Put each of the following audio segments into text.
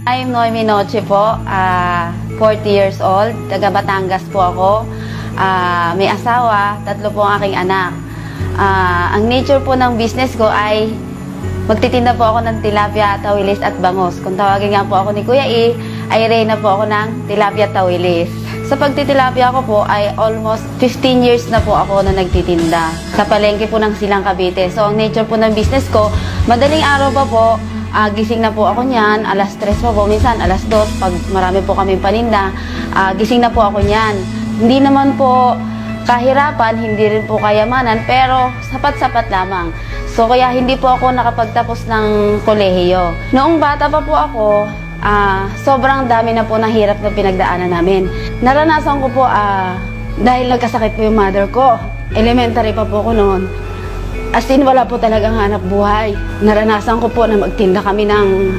I'm Noemi Noche po, 40 years old, taga Batangas po ako. May asawa, 3 po ang aking anak. Ang nature po ng business ko ay magtitinda po ako ng tilapia, tawilis at bangos. Kung tawagin nga po ako ni Kuya E, ay reyna po ako ng tilapia tawilis. Sa pagtitilapia ko po ay almost 15 years na po ako na nagtitinda. Sa palengke po ng Silang Cavite. So ang nature po ng business ko, madaling araw pa po, gising na po ako niyan, alas 3 po, minsan alas 2, pag marami po kaming paninda, gising na po ako niyan. Hindi naman po kahirapan, hindi rin po kayamanan, pero sapat-sapat lamang. So kaya hindi po ako nakapagtapos ng kolehiyo. Noong bata pa po ako, sobrang dami na po ng hirap na pinagdaanan namin. Naranasan ko po, dahil nagkasakit po yung mother ko, elementary pa po ako noon. As in, wala po talagang hanap buhay. Naranasan ko po na magtinda kami ng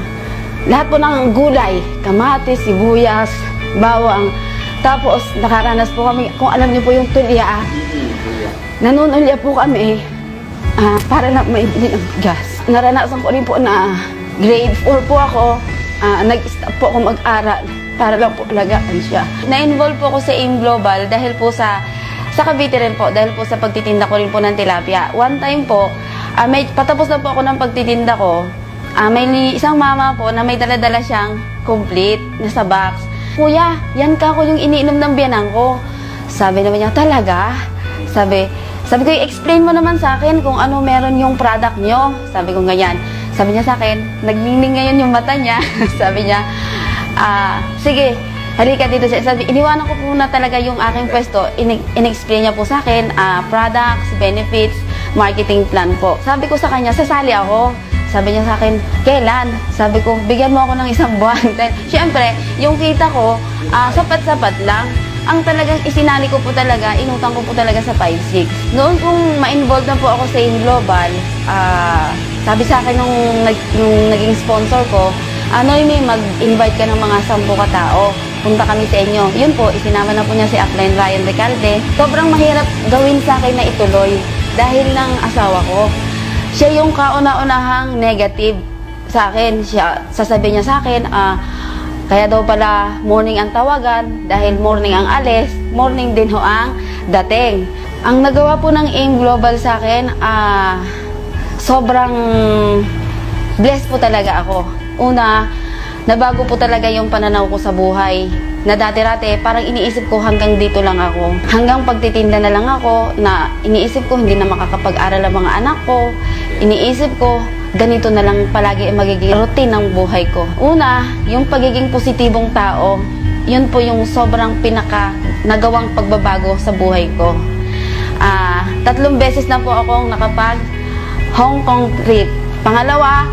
lahat po ng gulay, kamatis, sibuyas, bawang. Tapos, nakaranas po kami, kung alam niyo po yung tulya, nanunulya po kami para lang maibili ng gas. Naranasan ko rin po na grade 4 po ako, nag-stop po ako mag-aral para lang po alagaan siya. Na-involve po ako sa AIM Global dahil po sa Cavite rin po, dahil po sa pagtitinda ko rin po ng tilapia. One time po, patapos na po ako ng pagtitinda ko, may isang mama po na may dala-dala siyang complete na sa box. Kuya, yan ka ko yung iniinom ng biyanang ko. Sabi naman niya, talaga? Sabi ko, i-explain mo naman sa akin kung ano meron yung product nyo. Sabi ko ganyan. Sabi niya sa akin, nagning ngayon yung mata niya. Sabi niya, sige, halika dito. Sabi, iniwanan ko po na talaga yung aking pwesto. In-explain niya po sa akin, products, benefits, marketing plan po. Sabi ko sa kanya, sasali ako. Sabi niya sa akin, kailan? Sabi ko, bigyan mo ako ng 1 buwan. Siyempre, yung kita ko, sapat-sapat lang. Ang talagang isinali ko po talaga, inutang ko po talaga sa 5-6. Noon kung ma-involve na po ako sa AIM Global, sabi sa akin nung naging sponsor ko, Noemi, mag-invite ka ng mga 10 katao. Punta kami sa inyo. Yun po, isinama na po niya si Upline Ryan Recalde. Sobrang mahirap gawin sa akin na ituloy dahil ng asawa ko. Siya yung kauna-unahang negative sa akin. Sasabihin niya sa akin, kaya daw pala morning ang tawagan dahil morning ang alis, morning din ho ang dating. Ang nagawa po ng AIM Global sa akin, sobrang blessed po talaga ako. Una, nabago po talaga yung pananaw ko sa buhay. Na dati-rati, parang iniisip ko hanggang dito lang ako. Hanggang pagtitinda na lang ako, na iniisip ko hindi na makakapag-aral ang mga anak ko. Iniisip ko, ganito na lang palagi ang magiging routine ng buhay ko. Una, yung pagiging positibong tao, yun po yung sobrang nagawang pagbabago sa buhay ko. 3 beses na po akong nakapag Hong Kong trip. Pangalawa,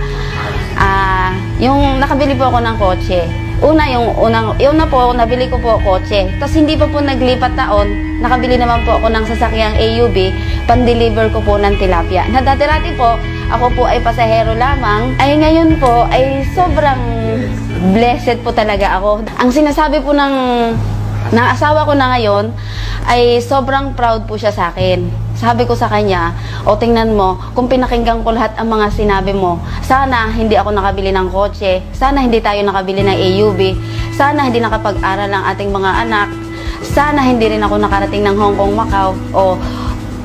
yung nakabili po ako ng kotse. Yung nabili ko po kotse. Tapos hindi pa po naglipat taon, nakabili naman po ako ng sasakyang AUV, pan-deliver ko po ng tilapia. Na dati-rati po, ako po ay pasahero lamang, ay ngayon po ay sobrang blessed po talaga ako. Ang sinasabi po ng asawa ko na ngayon, ay sobrang proud po siya sa akin. Sabi ko sa kanya, tingnan mo, kung pinakinggan ko lahat ang mga sinabi mo, sana hindi ako nakabili ng kotse, sana hindi tayo nakabili ng AUV, sana hindi nakapag-aral ang ating mga anak, sana hindi rin ako nakarating ng Hong Kong, Macau,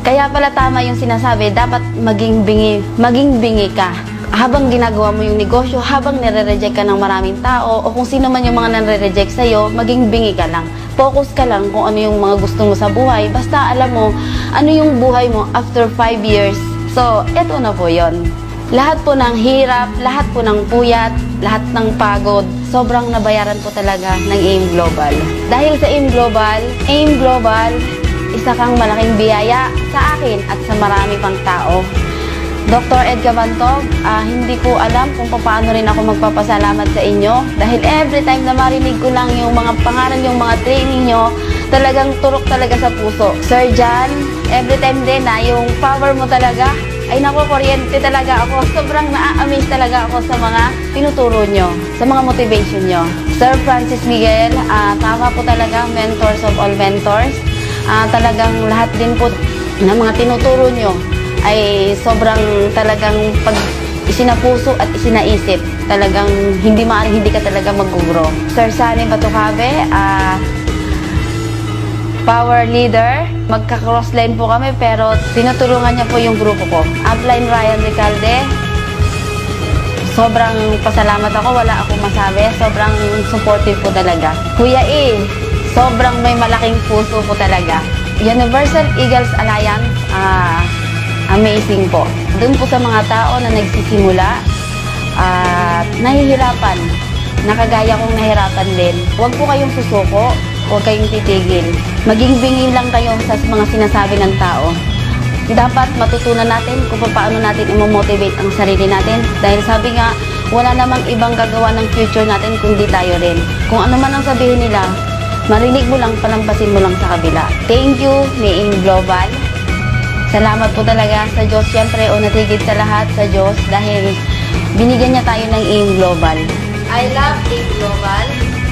kaya pala tama yung sinasabi, dapat maging bingi ka. Habang ginagawa mo yung negosyo, habang nire-reject ka ng maraming tao, o kung sino man yung mga nare-reject sa'yo, maging bingi ka lang. Focus ka lang kung ano yung mga gusto mo sa buhay. Basta alam mo, ano yung buhay mo after 5 years. So, eto na po yon. Lahat po ng hirap, lahat po ng puyat, lahat ng pagod, sobrang nabayaran po talaga ng AIM Global. Dahil sa AIM Global, isa kang malaking biyaya sa akin at sa marami pang tao. Dr. Ed Cabantog, hindi ko alam kung paano rin ako magpapasalamat sa inyo dahil every time na marinig ko lang yung mga pangalan, yung mga training nyo, talagang turok talaga sa puso. Sir John, every time din na yung power mo talaga, ay naku, kuryente talaga ako. Sobrang na-amaze talaga ako sa mga tinuturo nyo, sa mga motivation nyo. Sir Francis Miguel, tama po talaga, mentors of all mentors. Talagang lahat din po ng mga tinuturo nyo ay sobrang talagang isinapuso at isinaisip, talagang hindi maaaring hindi ka talaga mag-grow. Sir Sunny Batucabe, power leader. Magka-cross line po kami pero tinutulungan niya po yung grupo ko. Upline Ryan Recalde. Sobrang pasalamat ako, wala akong masabi. Sobrang supportive po talaga. Kuya E, sobrang may malaking puso po talaga. Universal Eagles Alliance, amazing po. Doon po sa mga tao na nagsisimula at nahihirapan, nakagaya kong nahirapan din. Huwag po kayong susuko, huwag kayong titigil. Maging bingin lang kayo sa mga sinasabi ng tao. Dapat matutunan natin kung paano natin i-motivate ang sarili natin. Dahil sabi nga, wala namang ibang gagawa ng future natin kundi tayo rin. Kung ano man ang sabihin nila, marinig mo lang, palampasin mo lang sa kabila. Thank you, May Aim Global. Salamat po talaga sa Diyos. Siyempre, una tigit sa lahat sa Diyos dahil binigyan niya tayo ng Aim Global. I love Aim Global.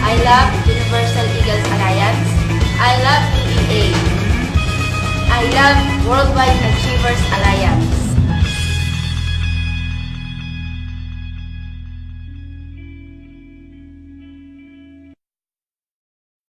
I love Universal Eagles Alliance. I love UEA. I love Worldwide Achievers Alliance.